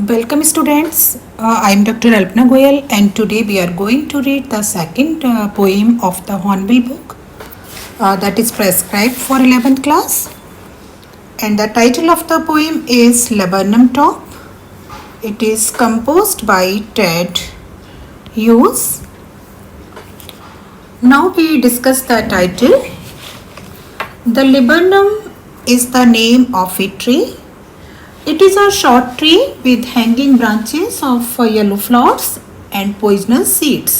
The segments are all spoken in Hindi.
Welcome students, I am Dr. Alpna Goyal and today we are going to read the second poem of the Hornbill book that is prescribed for 11th class, and the title of the poem is Laburnum Top. It is composed by Ted Hughes. Now we discuss the title. The laburnum is the name of a tree. It is a short tree with hanging branches of yellow flowers and poisonous seeds.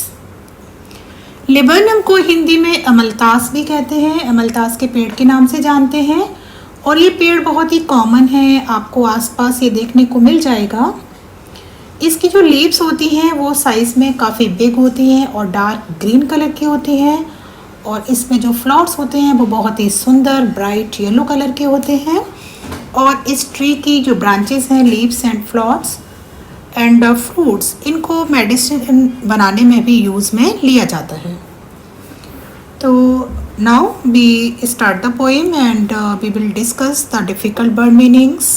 लिबर्नम को हिंदी में अमलतास भी कहते हैं, अमलतास के पेड़ के नाम से जानते हैं और ये पेड़ बहुत ही कॉमन है, आपको आसपास ये देखने को मिल जाएगा। इसकी जो लीव्स होती हैं वो साइज़ में काफ़ी बिग होती हैं और डार्क ग्रीन कलर की होती हैं और इसमें जो फ्लावर्स होते हैं वो बहुत ही सुंदर ब्राइट येलो कलर के होते हैं और इस ट्री की जो ब्रांचेस हैं, leaves and flowers and fruits, इनको मेडिसिन बनाने में भी यूज़ में लिया जाता है। तो now we start the poem and we will discuss the difficult word meanings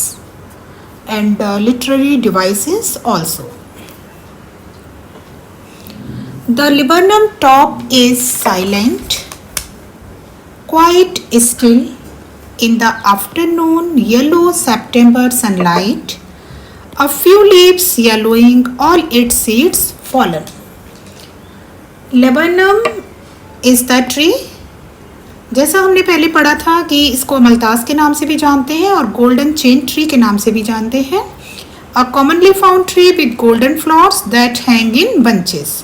and literary devices also. The laburnum top is silent, quite still in the afternoon yellow September sunlight, a few leaves yellowing, all its seeds fallen. Laburnum is the tree. जैसा हमने पहले पढ़ा था कि इसको अमलतास के नाम से भी जानते हैं और गोल्डन चेन ट्री के नाम से भी जानते हैं। A commonly found tree with golden flowers that hang in bunches.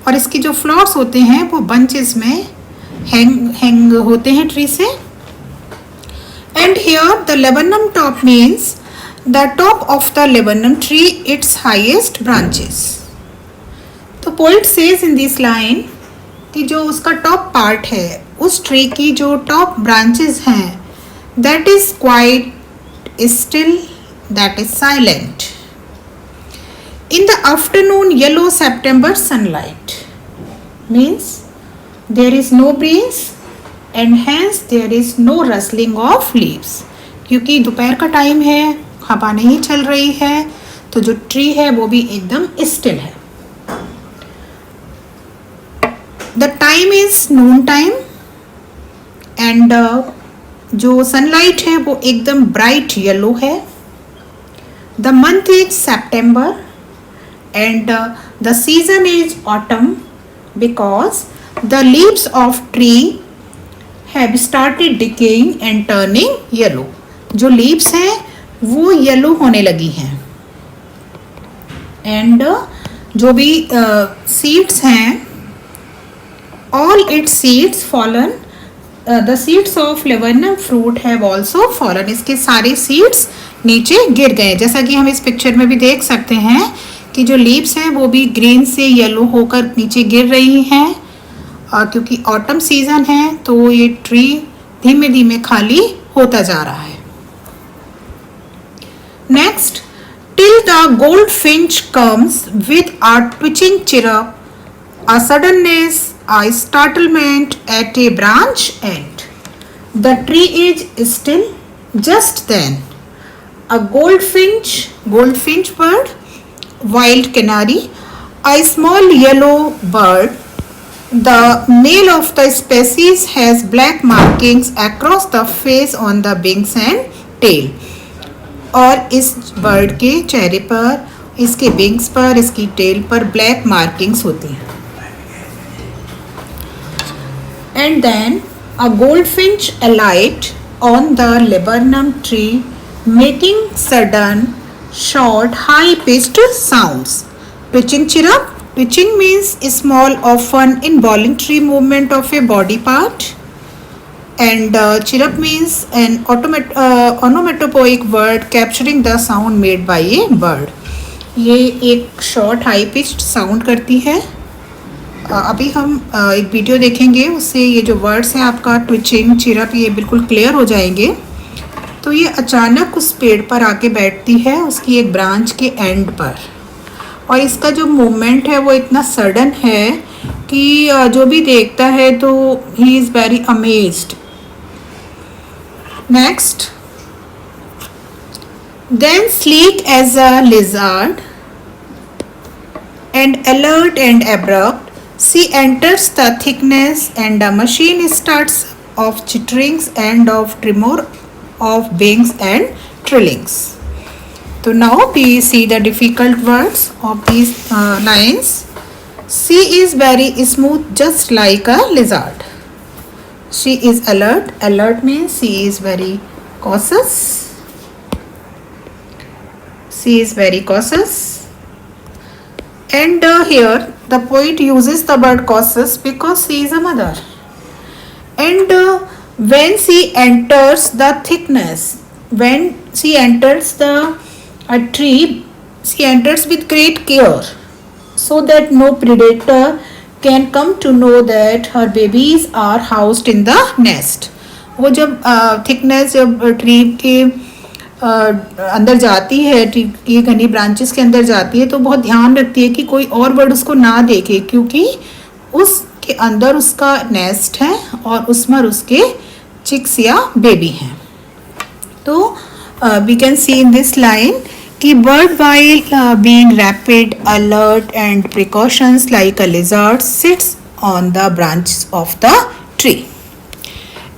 और इसके जो फ्लावर्स होते हैं वो बंचेस में हैंग होते हैं ट्री से। And here the laburnum top means the top of the laburnum tree, it's highest branches. तो poet says in this line कि जो उसका टॉप पार्ट है, उस ट्री की जो टॉप ब्रांचेस हैं, that is quite still, that is silent in the afternoon yellow September sunlight, means there is no breeze and hence there is no rustling of leaves. क्योंकि दोपहर का टाइम है, हवा नहीं चल रही है, तो जो ट्री है वो भी एकदम स्टिल है। The time is noon time and जो सनलाइट है वो एकदम ब्राइट येलो है। The month is September and the season is autumn because the leaves of tree have started decaying and turning yellow. जो leaves हैं वो yellow होने लगी हैं and जो भी seeds हैं, all its seeds fallen, the seeds of laburnum fruit have also fallen. इसके सारे seeds नीचे गिर गए, जैसा कि हम इस पिक्चर में भी देख सकते हैं कि जो लीव्स हैं वो भी ग्रीन से येलो होकर नीचे गिर रही हैं और क्योंकि ऑटम सीजन है तो ये ट्री धीमे धीमे खाली होता जा रहा है। Next, till the gold Finch comes with a twitching chirp, a suddenness, a startlement at a branch and, the tree is still just then a goldfinch bird, wild canary, a small yellow bird. The male of the species has black markings across the face on the wings and tail. और इस बर्ड के चेहरे पर, इसके विंग्स पर, इसकी टेल पर ब्लैक मार्किंग्स होती हैं। And then a goldfinch alight on the laburnum tree, making sudden short high-pitched sounds. Twitching chirrup. Twitching means small, often involuntary movement of a body part, and chirrup means an onomatopoeic word capturing the sound made by a bird. ये एक short high-pitched sound करती है। अभी हम एक वीडियो देखेंगे, उससे ये जो वर्ड्स हैं आपका ट्विचिंग, चिरप, ये बिल्कुल क्लियर हो जाएंगे। तो ये अचानक उस पेड़ पर आके बैठती है, उसकी एक ब्रांच के एंड पर, और इसका जो मूवमेंट है वो इतना सडन है कि जो भी देखता है तो he is very amazed. Next, Then sleek as a lizard and alert and abrupt, she enters the thickness and the machine starts of chitterings and of tremor of wings and trillings. So now we see the difficult words of these lines. She is very smooth just like a lizard. She is alert. Alert means she is very cautious. She is very cautious. And here the poet uses the word cautious because she is a mother. And when she enters the thickness, when she enters the a tree, she enters with great care so that no predator can come to know that her babies are housed in the nest. वो जब थिकनेस जब ट्री के अंदर जाती है, ट्री की घनी ब्रांचेस के अंदर जाती है, तो बहुत ध्यान रखती है कि कोई और बर्ड उसको ना देखे, क्योंकि उसके अंदर उसका नेस्ट है और उसमें उसके चिक्स या बेबी हैं. तो we can see in this line कि bird while being rapid, alert and precautions like a lizard sits on the branches of the tree.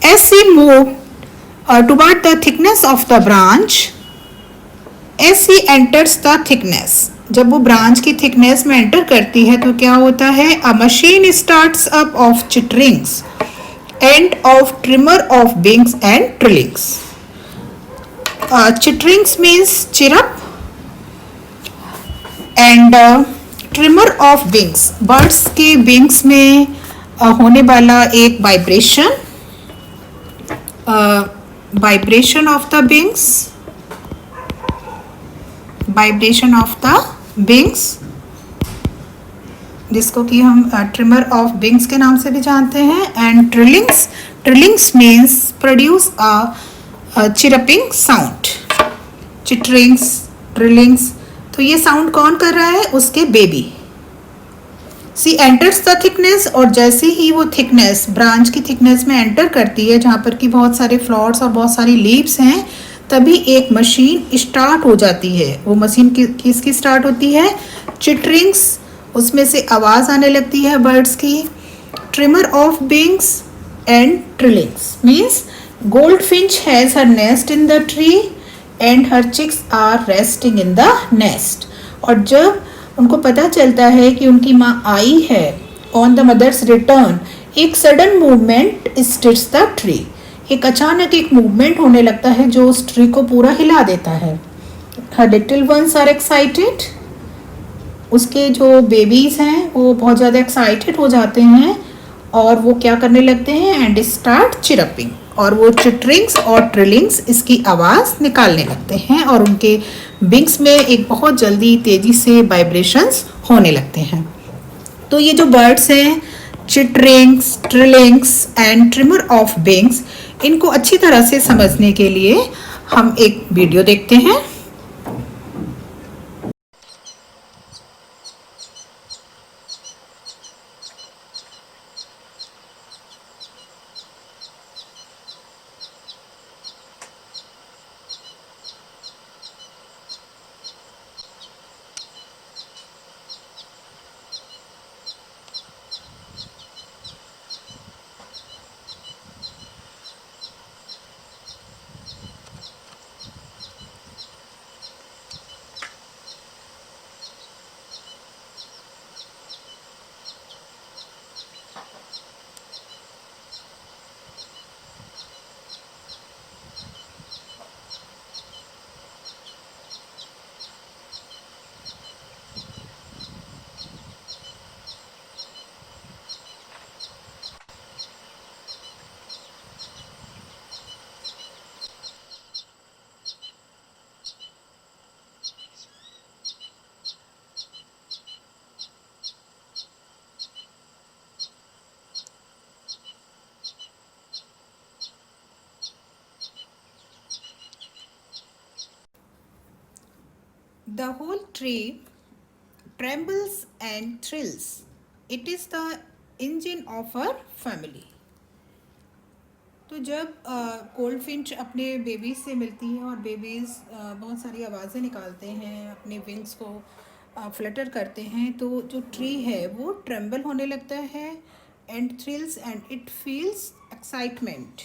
As she moved toward the thickness of the branch, as she enters the thickness, जब वो ब्रांच की थिकनेस में एंटर करती है तो क्या होता है? A machine starts up of chitterings and of tremor of wings and trillings. Chitterings means chirrup and trimmer of wings, birds के विंग्स में होने वाला एक vibration, vibration of the wings, vibration of the wings, जिसको कि हम ट्रिमर ऑफ विंग्स के नाम से भी जानते हैं. And trillings, trillings means produce a chirping sound. Chitterings, trillings, तो ये साउंड कौन कर रहा है? उसके baby. She enters the thickness, और जैसे ही वो थिकनेस ब्रांच की थिकनेस में एंटर करती है जहाँ पर कि बहुत सारे फ्लॉट्स और बहुत सारी लीव्स हैं, तभी एक मशीन स्टार्ट हो जाती है. वो मशीन किसकी स्टार्ट होती है? चिटरिंग्स, उसमें से आवाज़ आने लगती है बर्ड्स की. Tremor of wings and trillings means gold finch has her nest in the tree and her chicks are resting in the nest. और जब उनको पता चलता है कि उनकी माँ आई है, ऑन द मदर्स रिटर्न, एक सडन मूवमेंट स्टिर्स द ट्री. एक अचानक एक मूवमेंट होने लगता है जो उस ट्री को पूरा हिला देता है. Her little ones are excited, उसके जो बेबीज हैं वो बहुत ज़्यादा एक्साइटेड हो जाते हैं और वो क्या करने लगते हैं? एंड स्टार्ट चिरपिंग, और वो चिटरिंग्स और ट्रिलिंग्स इसकी आवाज़ निकालने लगते हैं और उनके विंग्स में एक बहुत जल्दी तेज़ी से वाइब्रेशंस होने लगते हैं. तो ये जो बर्ड्स हैं, चिटरिंग्स, trillings and trimmer of wings, इनको अच्छी तरह से समझने के लिए हम एक वीडियो देखते हैं. The whole tree trembles and thrills. It is the engine of her family. तो जब गोल्ड फिंच अपने बेबीज से मिलती है और बेबीज़ बहुत सारी आवाज़ें निकालते हैं, अपने विंग्स को फ्लटर करते हैं, तो जो ट्री है वो ट्रेम्बल होने लगता है and thrills and it feels excitement.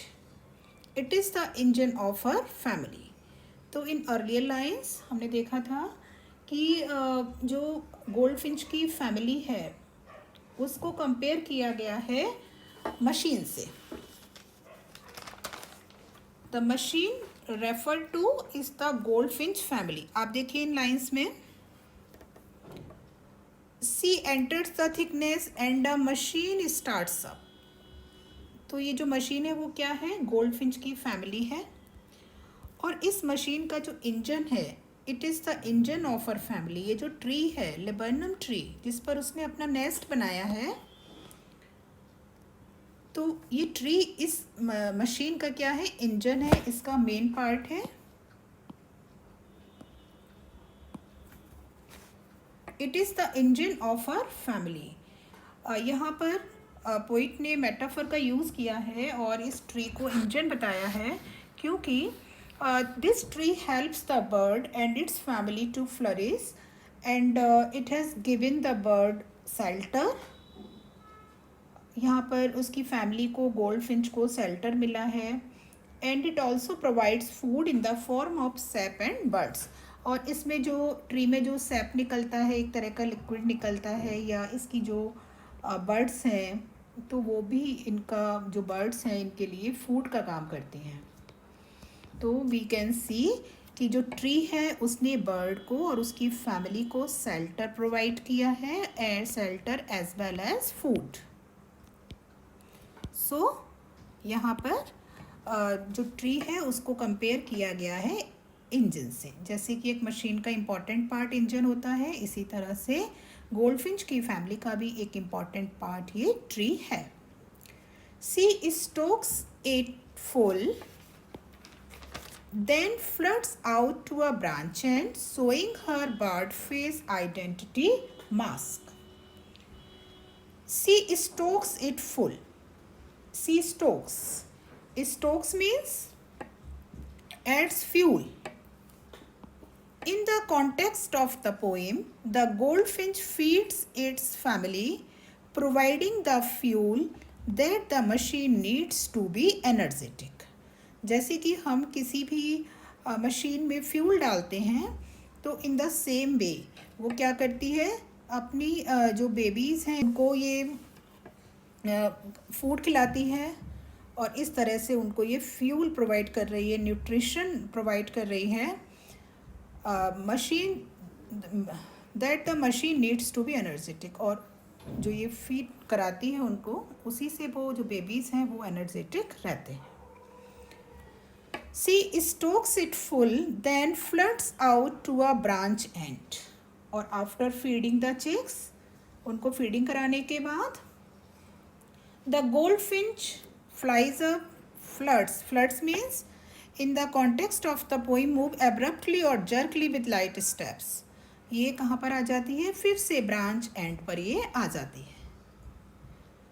It is the engine of her family. तो इन अर्लियर लाइन्स हमने देखा था कि जो गोल्ड फिंच की फैमिली है उसको कंपेयर किया गया है मशीन से. The machine refer to is the gold Finch family. आप देखिए इन लाइन्स में, she enters the thickness and the machine starts up. तो ये जो मशीन है वो क्या है, गोल्ड फिंच की फैमिली है. और इस मशीन का जो इंजन है, it is the engine of our family. ये जो ट्री है, लेबनम ट्री, जिस पर उसने अपना नेस्ट बनाया है, तो ये ट्री इस मशीन का क्या है, इंजन है, इसका मेन पार्ट है. It is the engine of our family. यहाँ पर पोइट ने मेटाफर का यूज़ किया है और इस ट्री को इंजन बताया है, क्योंकि this tree helps the bird and its family to flourish and it has given the bird shelter. यहाँ पर उसकी फैमिली को, गोल्ड फिंच को, शेल्टर मिला है. And it also provides food in the form of SAP and birds. और इसमें जो ट्री में जो सैप निकलता है, एक तरह का लिक्विड निकलता है, या इसकी जो बर्ड्स हैं, तो वो भी इनका, जो बर्ड्स हैं, इनके लिए फूड का काम करती हैं. तो वी कैन सी कि जो ट्री है उसने बर्ड को और उसकी फैमिली को शेल्टर प्रोवाइड किया है, air shelter as well as food. So यहाँ पर जो ट्री है उसको कंपेयर किया गया है इंजन से. जैसे कि एक मशीन का इम्पॉर्टेंट पार्ट इंजन होता है, इसी तरह से गोल्डफिंच की फैमिली का भी एक इम्पॉर्टेंट पार्ट ये ट्री है. She stokes it full, then flirts out to a branch end, showing her bird face identity mask. She stokes it full. She stokes. Stokes means adds fuel. In the context of the poem, the goldfinch feeds its family, providing the fuel that the machine needs to be energetic. जैसे कि हम किसी भी मशीन में फ्यूल डालते हैं, तो इन द सेम वे वो क्या करती है, अपनी जो बेबीज़ हैं उनको ये फूड खिलाती है और इस तरह से उनको ये फ्यूल प्रोवाइड कर रही है, न्यूट्रिशन प्रोवाइड कर रही है. Machine that the machine needs to be energetic. और जो ये फीड कराती है उनको, उसी से वो जो बेबीज़ हैं वो एनर्जेटिक रहते हैं. She stokes it full, then flirts out to a branch end. और after feeding the chicks, उनको फीडिंग कराने के बाद, the goldfinch flies up, flirts. Flirts means in the context of the poem move abruptly or jerkily with light steps. ये कहाँ पर आ जाती है, फिर से ब्रांच एंड पर ये आ जाती है.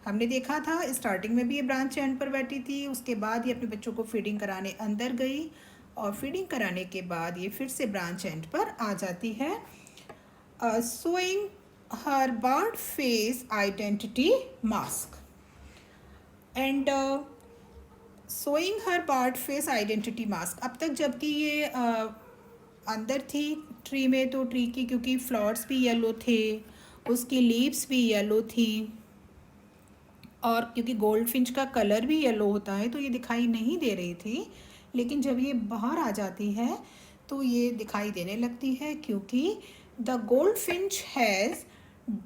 हमने देखा था स्टार्टिंग में भी ये ब्रांच एंड पर बैठी थी, उसके बाद ये अपने बच्चों को फीडिंग कराने अंदर गई और फीडिंग कराने के बाद ये फिर से ब्रांच एंड पर आ जाती है. Showing her bird face identity mask. And showing her bird face identity mask. अब तक जबकि ये अंदर थी ट्री में, तो ट्री की क्योंकि फ्लावर्स भी येलो थे, उसकी लीव्स भी येलो थी, और क्योंकि गोल्ड फिंच का कलर भी येलो होता है तो ये दिखाई नहीं दे रही थी. लेकिन जब ये बाहर आ जाती है तो ये दिखाई देने लगती है, क्योंकि the gold finch has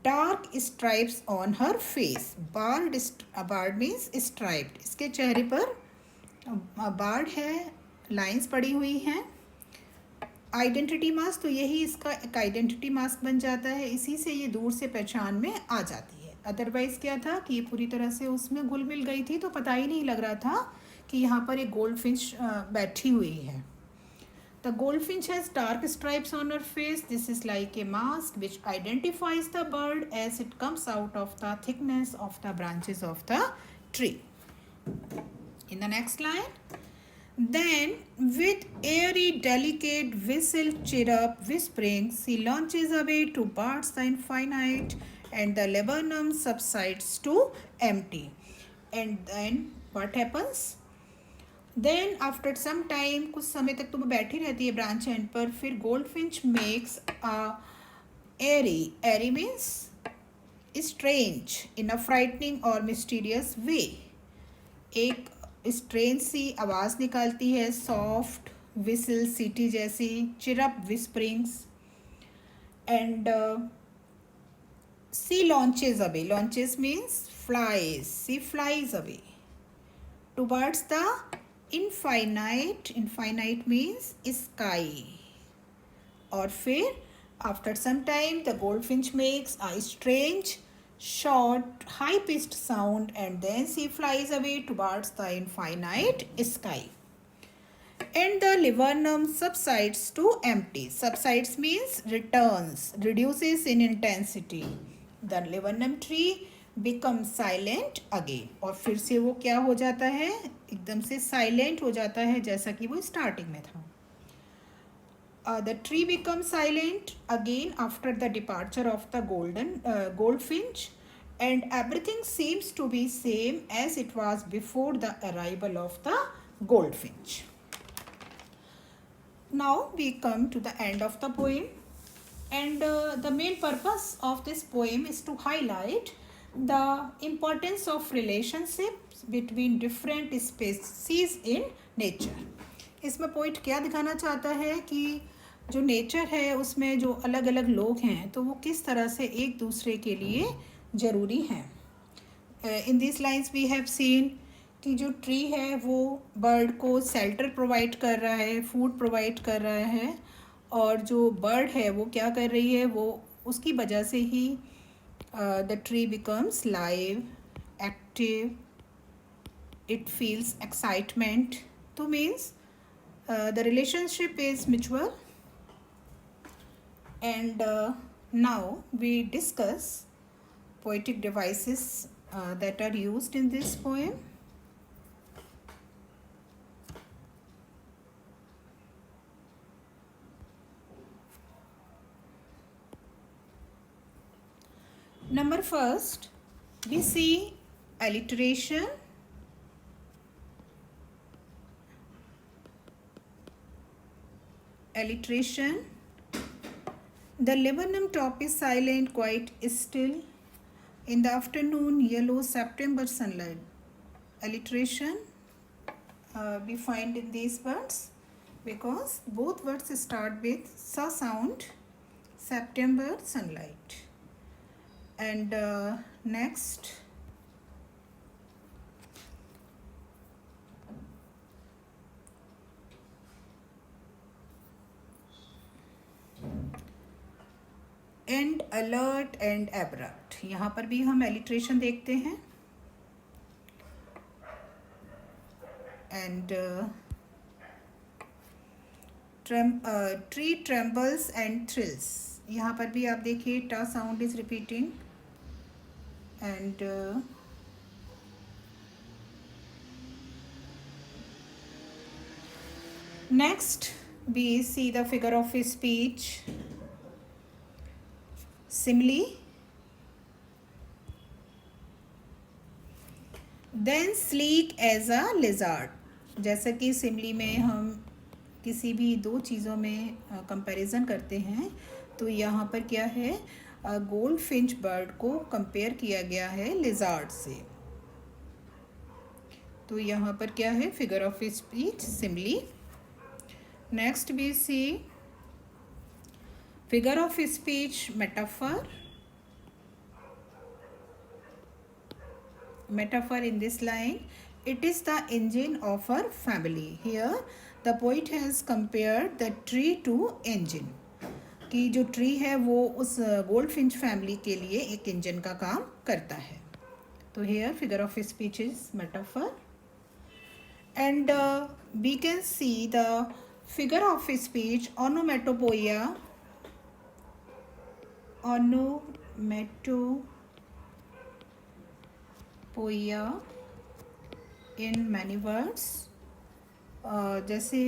dark stripes on her face. Barred means striped. इसके चेहरे पर बार्ड है, लाइंस पड़ी हुई हैं. आइडेंटिटी मास्क, तो यही इसका एक आइडेंटिटी मास्क बन जाता है, इसी से ये दूर से पहचान में आ जाती है. अदरवाइज़ क्या था कि ये पूरी तरह से उसमें घुल मिल गई थी, तो पता ही नहीं लग रहा था कि यहाँ पर एक गोल्ड फिंच बैठी हुई है. The gold finch has dark stripes on her face. This is like a mask which identifies the bird as it comes out of the thickness of the branches of the tree. In the next line, then with airy delicate whistle chirrup whisperings she launches away to parts the infinite and the laburnum subsides to empty. And then what happens? Then after some time, कुछ समय तक तो वो बैठी रहती है ब्रांच एंड पर, फिर goldfinch makes airy means strange in a frightening or mysterious way. एक स्ट्रेंज सी आवाज़ निकालती है, सॉफ्ट विसल सीटी जैसी, chirp whisperings, and she launches away. Launches means flies. She flies away towards the infinite. Infinite means sky. और फिर after some time the goldfinch makes a strange short high pitched sound and then she flies away towards the infinite sky and the laburnum subsides to empty. Subsides means returns, reduces in intensity. The laburnum tree becomes silent again. और फिर से वो क्या हो जाता है, एकदम से साइलेंट हो जाता है जैसा कि वो स्टार्टिंग में था. The tree becomes silent again after the departure of the goldfinch, and everything seems to be same as it was before the arrival of the goldfinch. Now we come to the end of the poem, and the main purpose of this poem is to highlight the importance of relationships between different species in nature. इसमें पोइट क्या दिखाना चाहता है कि जो नेचर है उसमें जो अलग अलग लोग हैं तो वो किस तरह से एक दूसरे के लिए ज़रूरी हैं. In this lines we have seen कि जो ट्री है वो बर्ड को शेल्टर प्रोवाइड कर रहा है, फूड प्रोवाइड कर रहा है, और जो बर्ड है वो क्या कर रही है, वो उसकी वजह से ही the tree becomes live, active, it feels excitement. तो means the relationship is mutual. And now we discuss poetic devices that are used in this poem. Number first, we see alliteration. Alliteration. The laburnum top is silent, quite still. In the afternoon, yellow September sunlight. Alliteration we find in these words because both words start with sa sound. September sunlight. And next, and alert and abrupt. यहाँ पर भी हम एलिट्रेशन देखते हैं. And tree trembles and thrills. यहाँ पर भी आप देखिए टा sound is repeating. And next we see the figure of speech. Simile. Then sleek as a lizard. जैसा कि सिमली में हम किसी भी दो चीज़ों में कंपैरिजन करते हैं तो यहाँ पर क्या है, गोल्ड फिंच बर्ड को कंपेयर किया गया है लिजार्ड से. तो यहाँ पर क्या है, figure of speech simile. Next we see figure of speech metaphor. Metaphor in this line, it is the engine of our family. Here the poet has compared the tree to engine. कि जो ट्री है वो उस गोल्डफिंच फैमिली के लिए एक इंजन का काम करता है. तो here figure of speech is metaphor. And we can see the figure of speech onomatopoeia. Onomatopoeia in many words, जैसे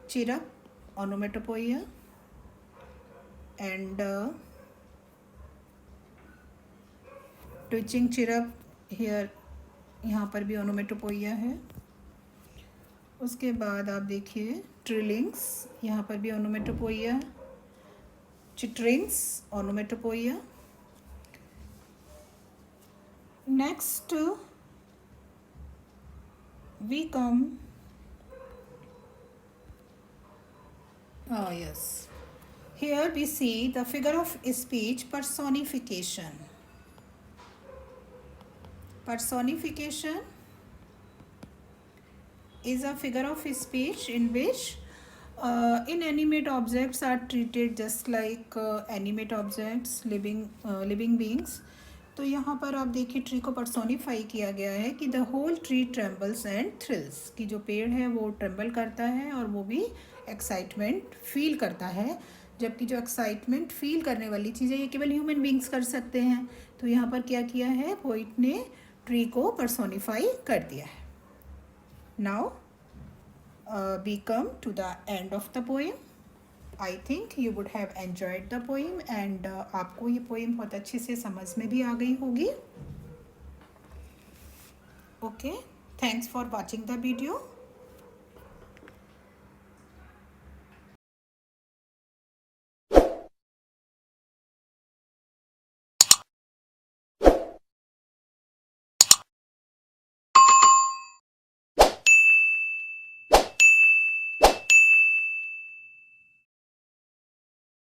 chirp, onomatopoeia, and twitching chirp here, यहाँ पर भी onomatopoeia है। उसके बाद आप देखिए ट्रिलिंग्स, यहाँ पर भी onomatopoeia, chitterings, onomatopoeia। Next we come, yes, here we see the figure of speech personification. Personification is a figure of speech in which inanimate objects are treated just like animate objects, living beings। तो यहाँ पर आप देखिए ट्री को पर्सोनीफाई किया गया है कि the whole tree trembles and thrills, कि जो पेड़ है वो ट्रेम्बल करता है और वो भी एक्साइटमेंट फील करता है, जबकि जो एक्साइटमेंट फील करने वाली चीज़ें ये केवल ह्यूमन बींग्स कर सकते हैं। तो यहाँ पर क्या किया है, पोइट ने ट्री को पर्सोनीफाई कर दिया है। Now we come to the end of the poem. I think you would have enjoyed the poem and आपको ये poem बहुत अच्छे से समझ में भी आ गई होगी। Okay, thanks for watching the video.